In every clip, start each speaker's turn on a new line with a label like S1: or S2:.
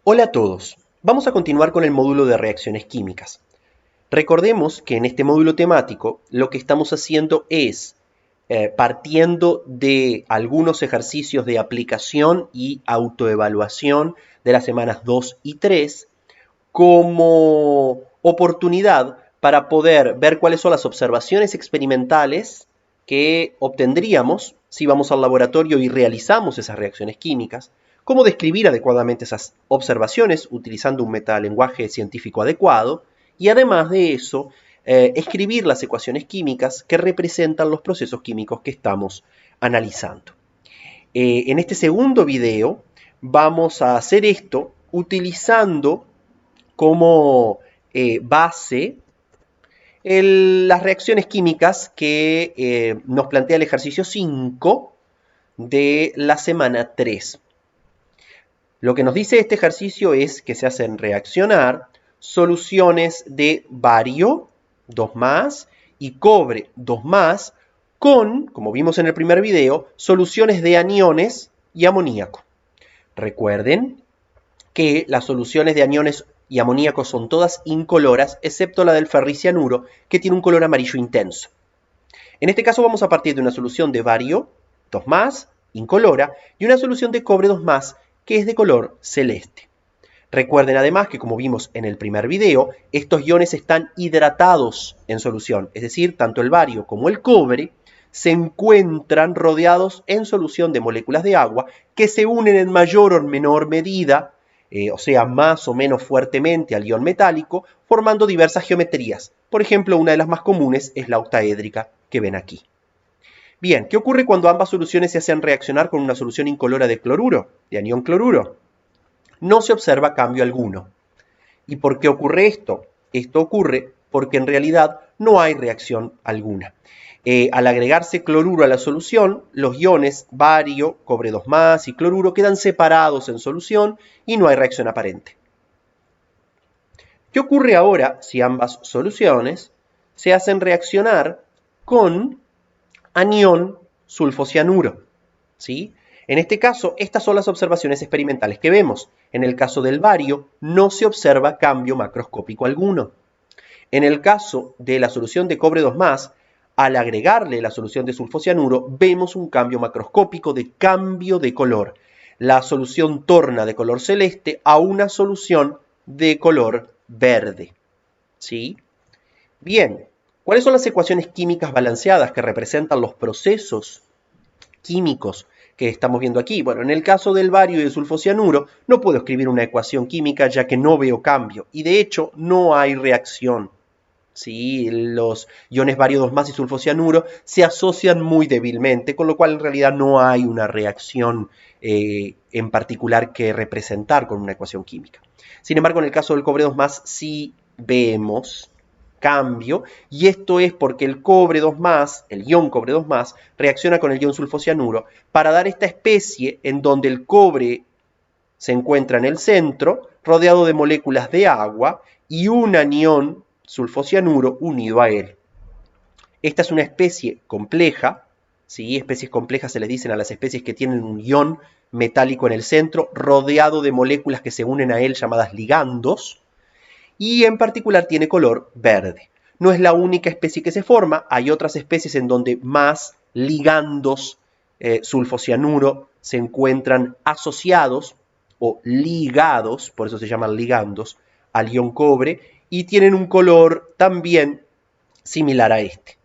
S1: Hola a todos. Vamos a continuar con el módulo de reacciones químicas. Recordemos que en este módulo temático lo que estamos haciendo es partiendo de algunos ejercicios de aplicación y autoevaluación de las semanas 2 y 3 como oportunidad para poder ver cuáles son las observaciones experimentales que obtendríamos si vamos al laboratorio y realizamos esas reacciones químicas, cómo describir adecuadamente esas observaciones utilizando un metalenguaje científico adecuado y además de eso, escribir las ecuaciones químicas que representan los procesos químicos que estamos analizando. En este segundo video vamos a hacer esto utilizando como base las reacciones químicas que nos plantea el ejercicio 5 de la semana 3. Lo que nos dice este ejercicio es que se hacen reaccionar soluciones de bario 2+, y cobre 2+, con, como vimos en el primer video, soluciones de aniones y amoníaco. Recuerden que las soluciones de aniones y amoníaco son todas incoloras, excepto la del ferricianuro, que tiene un color amarillo intenso. En este caso vamos a partir de una solución de bario 2+, incolora, y una solución de cobre 2+, que es de color celeste. Recuerden además que, como vimos en el primer video, estos iones están hidratados en solución, es decir, tanto el bario como el cobre se encuentran rodeados en solución de moléculas de agua que se unen en mayor o menor medida, o sea, más o menos fuertemente al ion metálico, formando diversas geometrías. Por ejemplo, una de las más comunes es la octaédrica que ven aquí. Bien, ¿qué ocurre cuando ambas soluciones se hacen reaccionar con una solución incolora de cloruro, de anión cloruro? No se observa cambio alguno. ¿Y por qué ocurre esto? Esto ocurre porque en realidad no hay reacción alguna. Al agregarse cloruro a la solución, los iones bario, cobre 2+, y cloruro quedan separados en solución y no hay reacción aparente. ¿Qué ocurre ahora si ambas soluciones se hacen reaccionar con anión sulfocianuro? ¿Sí? En este caso, estas son las observaciones experimentales que vemos. En el caso del bario, no se observa cambio macroscópico alguno. En el caso de la solución de cobre 2+, al agregarle la solución de sulfocianuro, vemos un cambio macroscópico de cambio de color. La solución torna de color celeste a una solución de color verde. ¿Sí? Bien, ¿cuáles son las ecuaciones químicas balanceadas que representan los procesos químicos que estamos viendo aquí? Bueno, en el caso del bario y del sulfocianuro, no puedo escribir una ecuación química ya que no veo cambio. Y de hecho, no hay reacción. ¿Sí? Los iones bario 2+ y sulfocianuro se asocian muy débilmente, con lo cual en realidad no hay una reacción en particular que representar con una ecuación química. Sin embargo, en el caso del cobre 2+, sí vemos cambio, y esto es porque el cobre 2+, el ion cobre 2+, reacciona con el ion sulfocianuro para dar esta especie en donde el cobre se encuentra en el centro, rodeado de moléculas de agua y un anión sulfocianuro unido a él. Esta es una especie compleja, ¿sí? Especies complejas se les dicen a las especies que tienen un ion metálico en el centro, rodeado de moléculas que se unen a él llamadas ligandos, y en particular tiene color verde. No es la única especie que se forma, hay otras especies en donde más ligandos sulfocianuro se encuentran asociados o ligados, por eso se llaman ligandos, al ion cobre, y tienen un color también similar a este.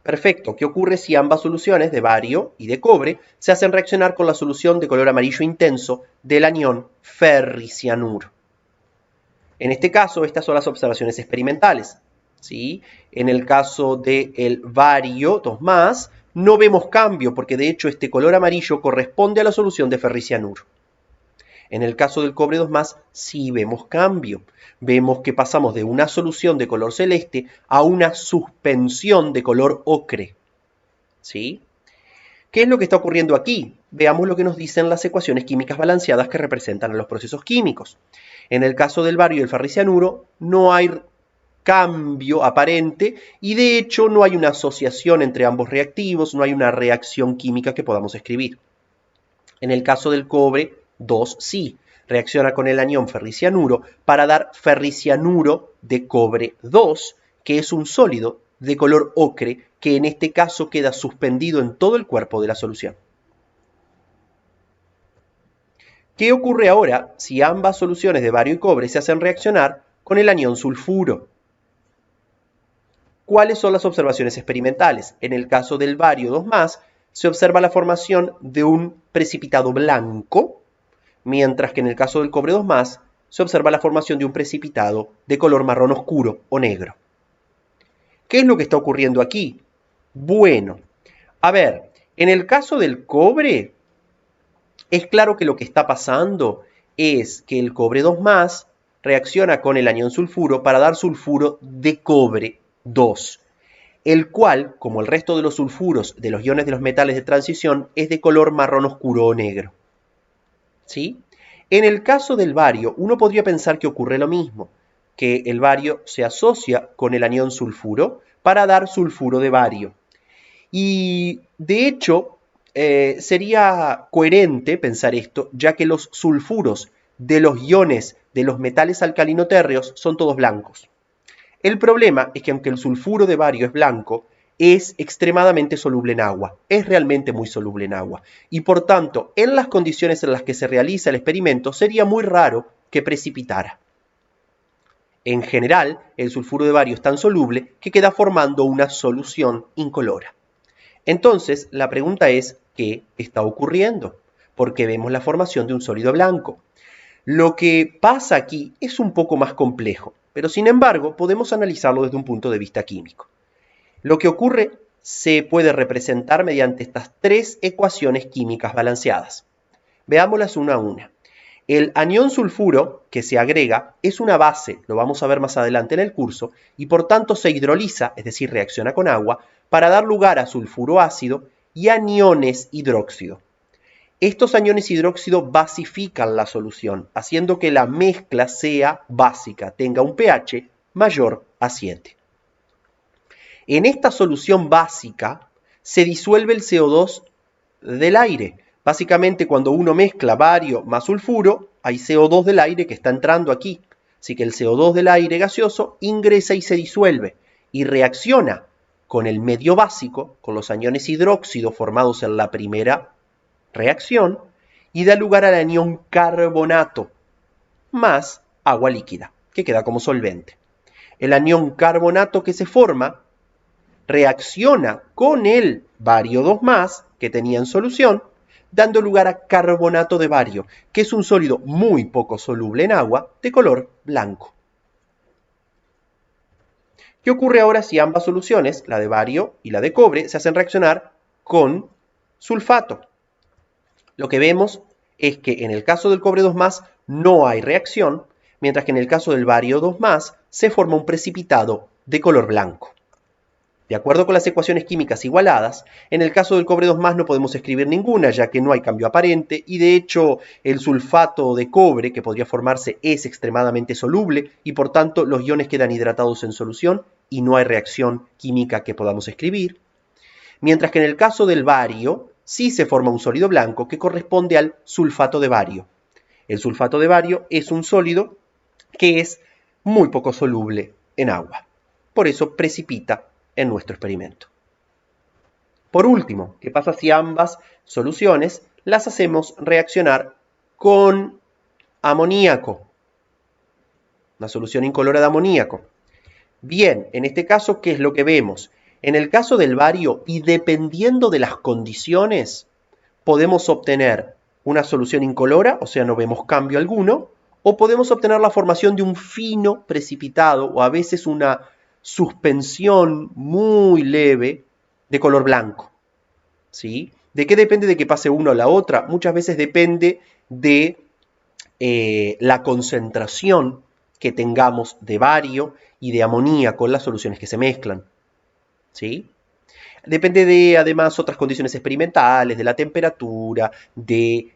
S1: Perfecto, ¿qué ocurre si ambas soluciones de bario y de cobre se hacen reaccionar con la solución de color amarillo intenso del anión ferricianuro? En este caso, estas son las observaciones experimentales. ¿Sí? En el caso del bario 2+, no vemos cambio porque de hecho este color amarillo corresponde a la solución de ferricianuro. En el caso del cobre 2+, sí vemos cambio. Vemos que pasamos de una solución de color celeste a una suspensión de color ocre. ¿Sí? ¿Qué es lo que está ocurriendo aquí? Veamos lo que nos dicen las ecuaciones químicas balanceadas que representan a los procesos químicos. En el caso del bario y el ferricianuro no hay cambio aparente y de hecho no hay una asociación entre ambos reactivos, no hay una reacción química que podamos escribir. En el caso del cobre 2 sí. Reacciona con el anión ferricianuro para dar ferricianuro de cobre 2, que es un sólido de color ocre que en este caso queda suspendido en todo el cuerpo de la solución. ¿Qué ocurre ahora si ambas soluciones de bario y cobre se hacen reaccionar con el anión sulfuro? ¿Cuáles son las observaciones experimentales? En el caso del bario 2+, se observa la formación de un precipitado blanco, mientras que en el caso del cobre 2+, se observa la formación de un precipitado de color marrón oscuro o negro. ¿Qué es lo que está ocurriendo aquí? Bueno, a ver, en el caso del cobre, es claro que lo que está pasando es que el cobre 2+ reacciona con el anión sulfuro para dar sulfuro de cobre 2, el cual, como el resto de los sulfuros de los iones de los metales de transición, es de color marrón oscuro o negro. ¿Sí? En el caso del bario, uno podría pensar que ocurre lo mismo, que el bario se asocia con el anión sulfuro para dar sulfuro de bario. Y de hecho, sería coherente pensar esto, ya que los sulfuros de los iones de los metales alcalino-térreos son todos blancos. El problema es que aunque el sulfuro de bario es blanco, es extremadamente soluble en agua, es realmente muy soluble en agua. Y por tanto, en las condiciones en las que se realiza el experimento, sería muy raro que precipitara. En general, el sulfuro de bario es tan soluble que queda formando una solución incolora. Entonces, la pregunta es, ¿qué está ocurriendo? Porque vemos la formación de un sólido blanco. Lo que pasa aquí es un poco más complejo, pero sin embargo podemos analizarlo desde un punto de vista químico. Lo que ocurre se puede representar mediante estas tres ecuaciones químicas balanceadas. Veámoslas una a una. El anión sulfuro que se agrega es una base, lo vamos a ver más adelante en el curso, y por tanto se hidroliza, es decir, reacciona con agua, para dar lugar a sulfuro ácido y aniones hidróxido. Estos aniones hidróxido basifican la solución, haciendo que la mezcla sea básica, tenga un pH mayor a 7. En esta solución básica se disuelve el CO2 del aire. Básicamente, cuando uno mezcla bario más sulfuro, hay CO2 del aire que está entrando aquí. Así que el CO2 del aire gaseoso ingresa y se disuelve y reacciona con el medio básico, con los aniones hidróxido formados en la primera reacción, y da lugar al anión carbonato más agua líquida, que queda como solvente. El anión carbonato que se forma reacciona con el bario 2+, que tenía en solución, dando lugar a carbonato de bario, que es un sólido muy poco soluble en agua, de color blanco. ¿Qué ocurre ahora si ambas soluciones, la de bario y la de cobre, se hacen reaccionar con sulfato? Lo que vemos es que en el caso del cobre 2+, no hay reacción, mientras que en el caso del bario 2+, se forma un precipitado de color blanco. De acuerdo con las ecuaciones químicas igualadas, en el caso del cobre 2+ no podemos escribir ninguna, ya que no hay cambio aparente, y de hecho el sulfato de cobre que podría formarse es extremadamente soluble, y por tanto los iones quedan hidratados en solución, y no hay reacción química que podamos escribir. Mientras que en el caso del bario, sí se forma un sólido blanco que corresponde al sulfato de bario. El sulfato de bario es un sólido que es muy poco soluble en agua. Por eso precipita en nuestro experimento. Por último, ¿qué pasa si ambas soluciones las hacemos reaccionar con amoníaco? Una solución incolora de amoníaco. Bien, en este caso, ¿qué es lo que vemos? En el caso del bario, y dependiendo de las condiciones, podemos obtener una solución incolora, o sea, no vemos cambio alguno, o podemos obtener la formación de un fino precipitado, o a veces una suspensión muy leve de color blanco. ¿Sí? ¿De qué depende de que pase una o la otra? Muchas veces depende de la concentración que tengamos de bario y de amoníaco en las soluciones que se mezclan. ¿Sí? Depende de, además, otras condiciones experimentales, de la temperatura, de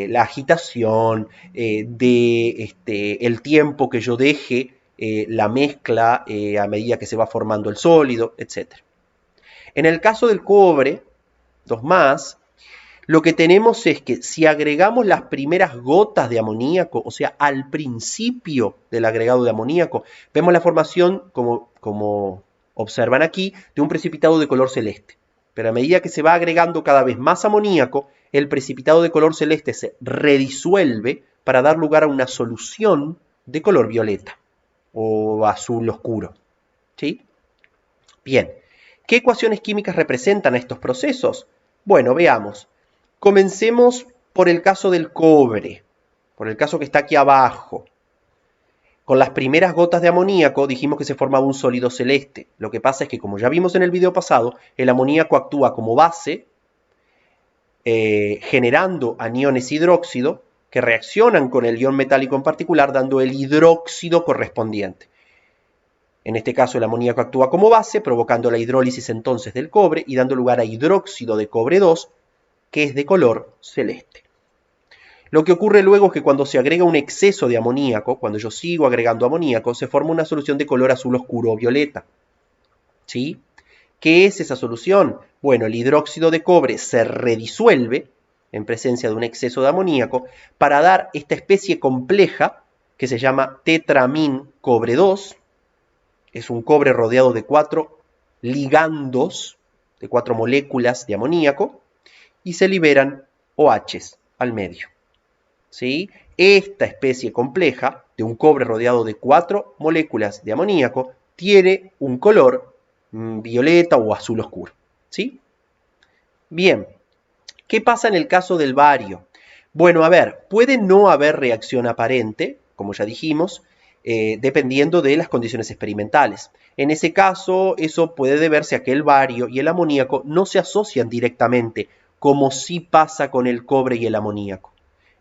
S1: la agitación, el tiempo que yo deje la mezcla a medida que se va formando el sólido, etc. En el caso del cobre 2+, lo que tenemos es que si agregamos las primeras gotas de amoníaco, o sea, al principio del agregado de amoníaco, vemos la formación, como observan aquí, de un precipitado de color celeste. Pero a medida que se va agregando cada vez más amoníaco, el precipitado de color celeste se redisuelve para dar lugar a una solución de color violeta o azul oscuro. ¿Sí? Bien, ¿qué ecuaciones químicas representan estos procesos? Bueno, veamos. Comencemos por el caso del cobre, por el caso que está aquí abajo. Con las primeras gotas de amoníaco dijimos que se formaba un sólido celeste. Lo que pasa es que, como ya vimos en el video pasado, el amoníaco actúa como base, generando aniones hidróxido que reaccionan con el ion metálico en particular, dando el hidróxido correspondiente. En este caso, el amoníaco actúa como base, provocando la hidrólisis entonces del cobre y dando lugar a hidróxido de cobre 2, que es de color celeste. Lo que ocurre luego es que cuando se agrega un exceso de amoníaco, cuando yo sigo agregando amoníaco, se forma una solución de color azul oscuro o violeta. ¿Sí? ¿Qué es esa solución? Bueno, el hidróxido de cobre se redisuelve en presencia de un exceso de amoníaco para dar esta especie compleja que se llama tetramin cobre 2. Es un cobre rodeado de 4 ligandos, de 4 moléculas de amoníaco, y se liberan OHs al medio. ¿Sí? Esta especie compleja de un cobre rodeado de 4 moléculas de amoníaco tiene un color violeta o azul oscuro. ¿Sí? Bien, ¿qué pasa en el caso del bario? Bueno, a ver, puede no haber reacción aparente, como ya dijimos, dependiendo de las condiciones experimentales. En ese caso, eso puede deberse a que el bario y el amoníaco no se asocian directamente, como sí pasa con el cobre y el amoníaco.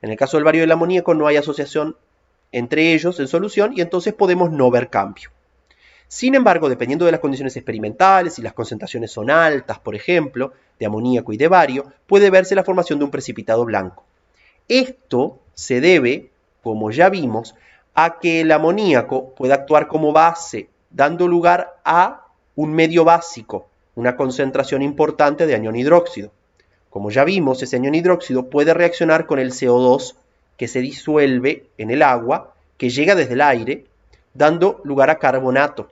S1: En el caso del bario y el amoníaco no hay asociación entre ellos en solución y entonces podemos no ver cambio. Sin embargo, dependiendo de las condiciones experimentales, si las concentraciones son altas, por ejemplo, de amoníaco y de bario, puede verse la formación de un precipitado blanco. Esto se debe, como ya vimos, a que el amoníaco puede actuar como base, dando lugar a un medio básico, una concentración importante de anión hidróxido. Como ya vimos, ese anión hidróxido puede reaccionar con el CO2 que se disuelve en el agua, que llega desde el aire, dando lugar a carbonato.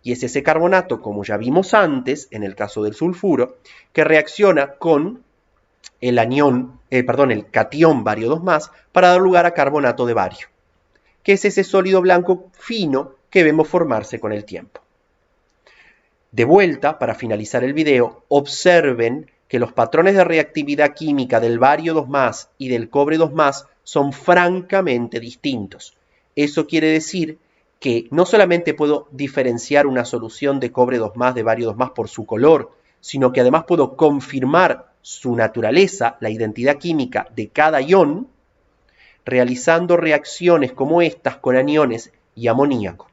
S1: Y es ese carbonato, como ya vimos antes, en el caso del sulfuro, que reacciona con el catión bario 2+, para dar lugar a carbonato de bario, que es ese sólido blanco fino que vemos formarse con el tiempo. De vuelta, para finalizar el video, observen que los patrones de reactividad química del bario 2+ y del cobre 2+ son francamente distintos. Eso quiere decir que no solamente puedo diferenciar una solución de cobre 2+, de bario 2+ por su color, sino que además puedo confirmar su naturaleza, la identidad química de cada ion, realizando reacciones como estas con aniones y amoníaco.